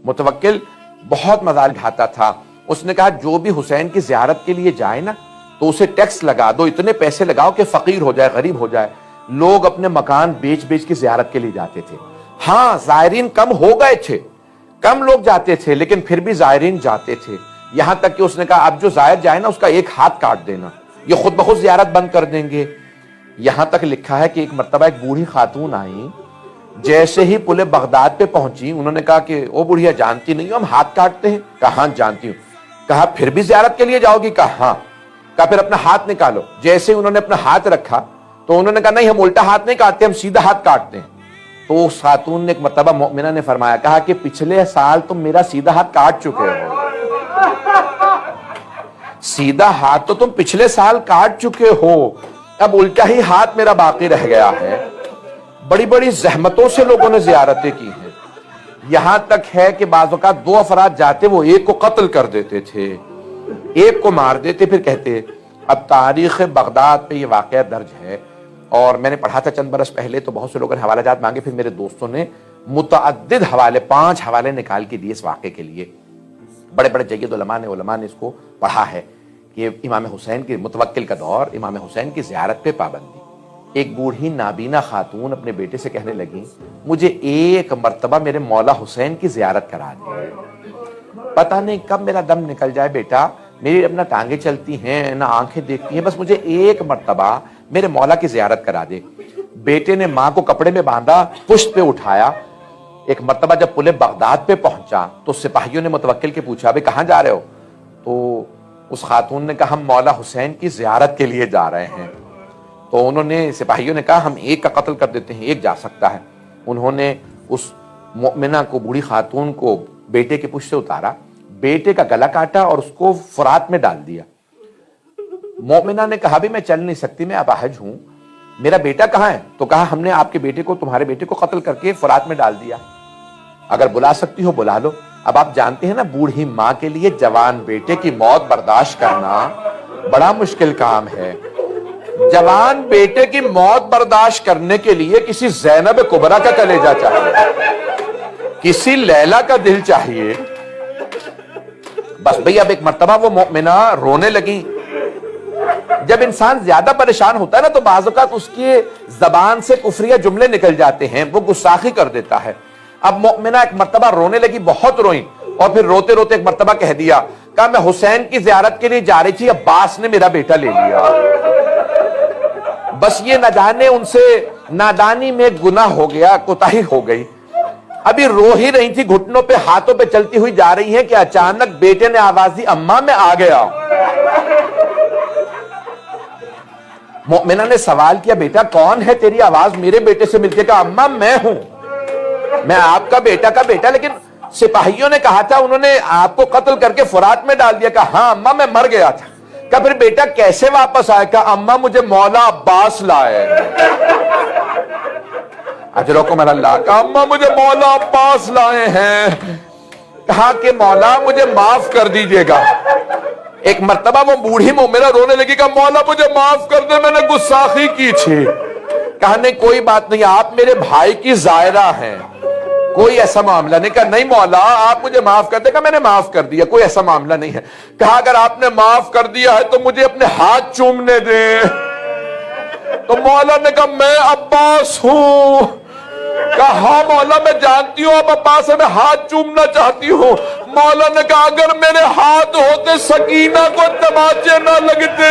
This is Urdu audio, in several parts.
متوکل بہت مزاج کھاتا تھا. اس نے کہا جو بھی حسین کی زیارت کے لیے جائے نا تو اسے ٹیکس لگا دو, اتنے پیسے لگاؤ کہ فقیر ہو جائے, غریب ہو جائے. لوگ اپنے مکان بیچ بیچ کی زیارت کے لیے جاتے تھے. ہاں زائرین کم ہو گئے تھے, کم لوگ جاتے تھے, لیکن پھر بھی زائرین جاتے تھے. یہاں تک کہ اس نے کہا اب جو زائر جائے نا اس کا ایک ہاتھ کاٹ دینا, یہ خود بخود زیارت بند کر دیں گے. یہاں تک لکھا ہے کہ ایک مرتبہ ایک بوڑھی خاتون آئی, جیسے ہی پل بغداد پہ پہنچی انہوں نے کہا کہ او بڑھیا جانتی نہیں ہو ہم ہاتھ کاٹتے ہیں؟ کہا ہاں جانتی ہوں. کہا پھر بھی زیارت کے لیے جاؤ گی؟ کہا ہاں. کہا پھر اپنا ہاتھ نکالو. جیسے انہوں نے اپنا ہاتھ رکھا تو انہوں نے کہا نہیں ہم الٹا ہاتھ نہیں کاٹتے, ہم سیدھا ہاتھ کاٹتے ہیں. تو اس خاتون نے ایک مرتبہ مؤمنہ نے فرمایا, کہا کہ پچھلے سال تم میرا سیدھا ہاتھ کاٹ چکے ہو, سیدھا ہاتھ تو تم پچھلے سال کاٹ چکے ہو, اب الٹا ہی ہاتھ میرا باقی رہ گیا ہے. بڑی بڑی زحمتوں سے لوگوں نے زیارتیں کی ہیں. یہاں تک ہے کہ بعض اوقات دو افراد جاتے وہ ایک کو قتل کر دیتے تھے, ایک کو مار دیتے, پھر کہتے. اب تاریخ بغداد پہ یہ واقعہ درج ہے, اور میں نے پڑھا تھا چند برس پہلے, تو بہت سے لوگوں نے حوالہ جات مانگے, پھر میرے دوستوں نے متعدد حوالے 5 حوالے نکال کے دیے اس واقعے کے لیے. بڑے بڑے جید علماء نے اس کو پڑھا ہے کہ امام حسین کے متوکل کا دور, امام حسین کی زیارت پہ پابندی. ایک بوڑھی نابینا خاتون اپنے بیٹے سے کہنے لگی مجھے ایک مرتبہ میرے مولا حسین کی زیارت کرا دے, پتہ نہیں کب میرا دم نکل جائے بیٹا, میری اب نہ ٹانگیں چلتی ہیں نہ آنکھیں دیکھتی ہیں, بس مجھے ایک مرتبہ میرے مولا کی زیارت کرا دے. بیٹے نے ماں کو کپڑے میں باندھا, پشت پہ اٹھایا. ایک مرتبہ جب پل بغداد پہ پہنچا تو سپاہیوں نے متوکل کے پوچھا بھئی کہاں جا رہے ہو؟ تو اس خاتون نے کہا ہم مولا حسین کی زیارت کے لیے جا رہے ہیں. تو انہوں نے سپاہیوں نے کہا ہم ایک کا قتل کر دیتے ہیں, ایک جا سکتا ہے. انہوں نے اس مؤمنہ کو, بوڑھی خاتون کو بیٹے کے پشت سے اتارا, بیٹے کا گلا کاٹا اور اس کو فرات میں ڈال دیا. مؤمنہ نے کہا بھی میں چل نہیں سکتی, میں اپاہج ہوں, میرا بیٹا کہاں ہے؟ تو کہا ہم نے آپ کے بیٹے کو, تمہارے بیٹے کو قتل کر کے فرات میں ڈال دیا, اگر بلا سکتی ہو بلا لو. اب آپ جانتے ہیں نا بوڑھی ماں کے لیے جوان بیٹے کی موت برداشت کرنا بڑا مشکل کام ہے. جوان بیٹے کی موت برداشت کرنے کے لیے کسی زینب کبریٰ کا کلیجہ چاہیے, کسی لیلا کا دل چاہیے. بس بھئی اب ایک مرتبہ وہ مؤمنہ رونے لگی. جب انسان زیادہ پریشان ہوتا ہے نا تو بعض اوقات اس کی زبان سے کفریہ جملے نکل جاتے ہیں, وہ گستاخی کر دیتا ہے. اب مؤمنہ ایک مرتبہ رونے لگی, بہت روئی, اور پھر روتے روتے ایک مرتبہ کہہ دیا, کہا میں حسین کی زیارت کے لیے جا رہی تھی, عباس نے میرا بیٹا لے لیا. بس یہ نہ جانے ان سے نادانی میں گناہ ہو گیا, کوتاہی ہو گئی. ابھی رو ہی رہی تھی, گھٹنوں پہ ہاتھوں پہ چلتی ہوئی جا رہی ہیں کہ اچانک بیٹے نے آواز دی اماں میں آ گیا. مؤمنہ نے سوال کیا بیٹا کون ہے تیری آواز میرے بیٹے سے ملتی؟ کہا اماں میں ہوں, میں آپ کا بیٹا, لیکن سپاہیوں نے کہا تھا انہوں نے آپ کو قتل کر کے فرات میں ڈال دیا. کہا ہاں اماں میں مر گیا تھا. کہا پھر بیٹا کیسے واپس آئے؟ کہا اماں مجھے مولا عباس لائے. اجرکم اللہ. کہا اماں مجھے مولا عباس لائے ہیں. کہا کہ مولا مجھے معاف کر دیجئے گا. ایک مرتبہ وہ بوڑھی مومنہ رونے لگی, کہا مولا مجھے معاف کر دے, میں نے گستاخی کی تھی. کہا نہیں کوئی بات نہیں, آپ میرے بھائی کی زائرہ ہیں, کوئی ایسا معاملہ نہیں. کہا نہیں مولا آپ مجھے معاف کر دے. کہا میں نے معاف کر دیا, کوئی ایسا معاملہ نہیں ہے. کہا اگر آپ نے معاف کر دیا ہے تو مجھے اپنے ہاتھ چومنے دیں. تو مولا نے کہا میں عباس ہوں. کہا ہاں مولا میں جانتی ہوں آپ عباس سے, میں ہاتھ چومنا چاہتی ہوں. مولا نے کہا اگر میرے ہاتھ ہوتے سکینہ کو تماچے نہ لگتے.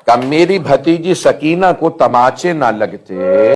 کہ میری بھتیجی سکینہ کو تماچے نہ لگتے